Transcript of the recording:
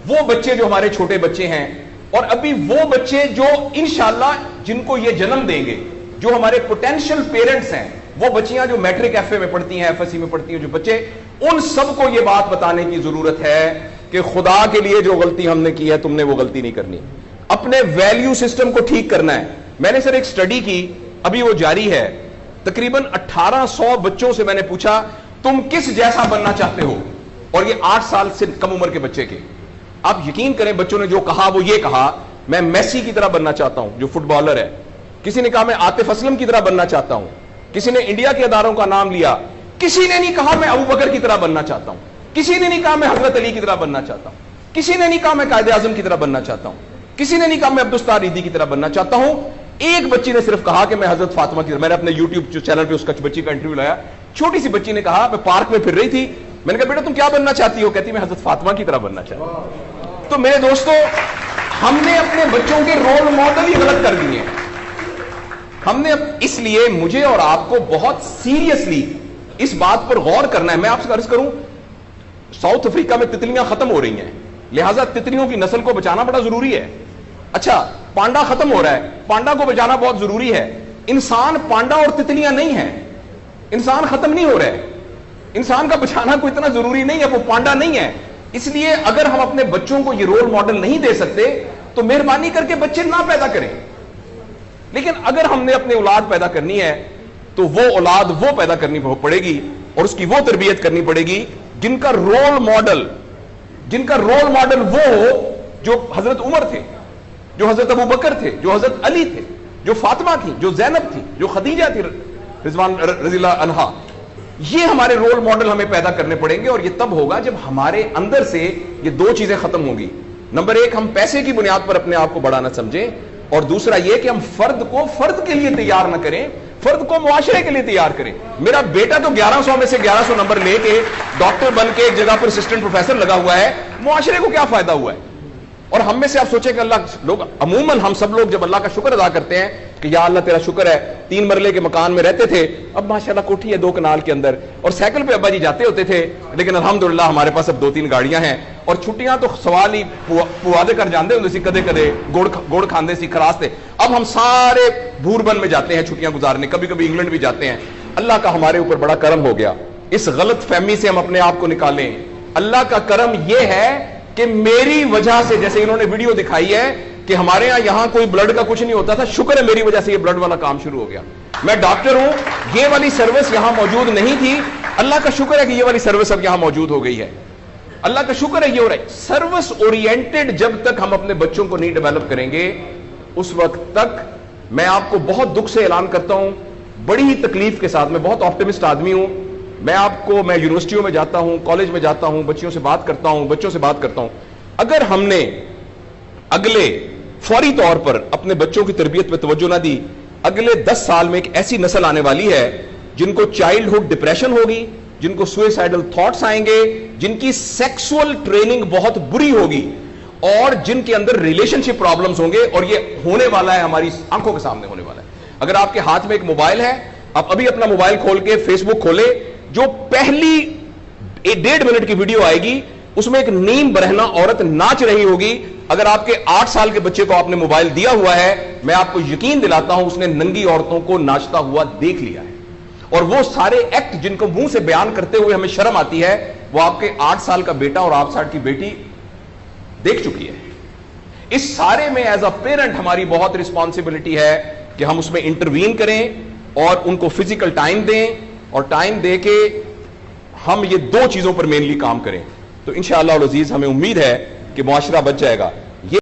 وہ بچے جو ہمارے چھوٹے بچے ہیں اور ابھی وہ بچے جو انشاءاللہ جن کو یہ جنم دیں گے, جو ہمارے پوٹینشیل پیرنٹس ہیں, وہ بچیاں جو میٹرک ایف اے میں پڑھتی ہیں, ایف ایس سی میں پڑھتی ہیں, جو بچے, ان سب کو یہ بات بتانے کی ضرورت ہے کہ خدا کے لیے جو غلطی ہم نے کی ہے تم نے وہ غلطی نہیں کرنی. اپنے ویلیو سسٹم کو ٹھیک کرنا ہے. میں نے سر ایک سٹڈی کی, ابھی وہ جاری ہے, تقریباً 1800 بچوں سے میں نے پوچھا تم کس جیسا بننا چاہتے ہو, اور یہ 8 سال سے کم عمر کے بچے کے. آپ یقین کریں بچوں نے جو کہا وہ یہ کہا میں میسی کی طرح بننا چاہتا ہوں جو فٹ بالر ہے, کسی نے کہا میں عاطف اسلم کی طرح بننا چاہتا ہوں, کسی نے انڈیا کے اداروں کا نام لیا, کسی نے نہیں کہا میں ابو بکر کی طرح بننا چاہتا ہوں, کسی نے نہیں کہا میں حضرت علی کی طرح بننا چاہتا ہوں, کسی نے نہیں کہا میں قائد اعظم کی طرح بننا چاہتا ہوں, کسی نے نہیں کہا میں عبدالستار ریدی کی طرح بننا چاہتا ہوں. ایک بچی نے صرف کہا کہ میں حضرت فاطمہ کی طرح. میں نے اپنے یوٹیوب چینل پہ اس کا بچی کا انٹرویو لایا, چھوٹی سی بچی نے کہا میں پارک میں پھر رہی تھی, میں نے کہا بیٹا تم کیا بننا چاہتی ہو, کہتی میں حضرت فاطمہ کی طرح بننا چاہتی ہوں. تو میرے دوستو ہم نے اپنے بچوں کے رول ماڈل ہی غلط کر دیے. ہم نے اس لیے مجھے اور آپ کو بہت سیریسلی اس بات پر غور کرنا ہے. میں آپ سے عرض کروں ساؤتھ افریقہ میں تتلیاں ختم ہو رہی ہیں, لہٰذا تتلیوں کی نسل کو بچانا بڑا ضروری ہے. اچھا پانڈا ختم ہو رہا ہے, پانڈا کو بچانا بہت ضروری ہے. انسان پانڈا اور تتلیاں نہیں ہیں, انسان ختم نہیں ہو رہا ہے, انسان کا بچانا کوئی اتنا ضروری نہیں ہے, وہ پانڈا نہیں ہے. اس لیے اگر ہم اپنے بچوں کو یہ رول ماڈل نہیں دے سکتے تو مہربانی کر کے بچے نہ پیدا کریں. لیکن اگر ہم نے اپنی اولاد پیدا کرنی ہے تو وہ اولاد وہ پیدا کرنی پڑے گی اور اس کی وہ تربیت کرنی پڑے گی جن کا رول ماڈل وہ ہو جو حضرت عمر تھے, جو حضرت ابو بکر تھے, جو حضرت علی تھے, جو فاطمہ تھی, جو زینب تھی, جو خدیجہ تھی رضوان رضی اللہ عنہا. یہ ہمارے رول ماڈل ہمیں پیدا کرنے پڑیں گے, اور یہ تب ہوگا جب ہمارے اندر سے یہ دو چیزیں ختم ہوں گی. نمبر ایک, ہم پیسے کی بنیاد پر اپنے آپ کو بڑھانا سمجھیں, اور دوسرا یہ کہ ہم فرد کو فرد کے لیے تیار نہ کریں, فرد کو معاشرے کے لیے تیار کریں. میرا بیٹا تو 1100 میں سے 1100 نمبر لے کے ڈاکٹر بن کے ایک جگہ پر اسسٹنٹ پروفیسر لگا ہوا ہے, معاشرے کو کیا فائدہ ہوا ہے؟ اور ہم میں سے آپ سوچیں کہ عموماً ہم سب لوگ جب اللہ کا شکر ادا کرتے ہیں کہ یا اللہ تیرا شکر ہے, 3 مرلے کے مکان میں رہتے تھے, اب ماشاءاللہ کوٹھی ہے 2 کنال کے اندر, اور سائیکل پہ ابا جی جاتے ہوتے تھے, لیکن الحمدللہ ہمارے پاس اب 2-3 گاڑیاں ہیں, اور چھٹیاں تو سوال ہی پوادے کر جاندے ہوندے سی, کدے کدے گوڑ کھاندے سی, خراستے. اب ہم سارے بھوربن میں جاتے ہیں چھٹیاں گزارنے, کبھی کبھی انگلینڈ بھی جاتے ہیں. اللہ کا ہمارے اوپر بڑا کرم ہو گیا. اس غلط فہمی سے ہم اپنے آپ کو نکالیں. اللہ کا کرم یہ ہے کہ میری وجہ سے, جیسے انہوں نے ویڈیو دکھائی ہے کہ ہمارے یہاں کوئی بلڈ کا کچھ نہیں ہوتا تھا, شکر ہے میری وجہ سے یہ بلڈ والا کام شروع ہو گیا. میں ڈاکٹر ہوں, یہ والی سروس یہاں موجود نہیں تھی, اللہ کا شکر ہے کہ یہ والی سروس اب یہاں موجود ہو گئی ہے. اللہ کا شکر ہے یہ ہو رہا ہے. سروس اورینٹڈ جب تک ہم اپنے بچوں کو نہیں ڈیولپ کریں گے, اس وقت تک میں آپ کو بہت دکھ سے اعلان کرتا ہوں, بڑی ہی تکلیف کے ساتھ, میں بہت آپٹمسٹ آدمی ہوں, میں یونیورسٹیوں میں جاتا ہوں, کالج میں جاتا ہوں, بچوں سے بات کرتا ہوں, اگر ہم نے اگلے فوری طور پر اپنے بچوں کی تربیت پہ توجہ نہ دی, اگلے 10 سال میں ایک ایسی نسل آنے والی ہے جن کو چائلڈہڈ ڈپریشن ہوگی, جن کو سوئسائڈل تھاٹس آئیں گے, جن کی سیکسول ٹریننگ بہت بری ہوگی, اور جن کے اندر ریلیشن شپ پرابلمز ہوں گے. اور یہ ہونے والا ہے, ہماری آنکھوں کے سامنے ہونے والا ہے. اگر آپ کے ہاتھ میں ایک موبائل ہے, آپ ابھی اپنا موبائل کھول کے فیس بک کھولے, جو پہلی 1.5 منٹ کی ویڈیو آئے گی اس میں ایک نیم برہنہ عورت ناچ رہی ہوگی. اگر آپ کے 8 سال کے بچے کو آپ نے موبائل دیا ہوا ہے, میں آپ کو یقین دلاتا ہوں اس نے ننگی عورتوں کو ناچتا ہوا دیکھ لیا ہے, اور وہ سارے ایکٹ جن کو منہ سے بیان کرتے ہوئے ہمیں شرم آتی ہے, وہ آپ کے 8 سال کا بیٹا اور 8 سال کی بیٹی دیکھ چکی ہے. اس سارے میں ایز اے پیرنٹ ہماری بہت رسپانسبلٹی ہے کہ ہم اس میں انٹروین کریں اور ان کو فزیکل ٹائم دیں, اور ٹائم دے کے ہم یہ 2 چیزوں پر مینلی کام کریں. تو انشاءاللہ العزیز ہمیں امید ہے کہ معاشرہ بچ جائے گا.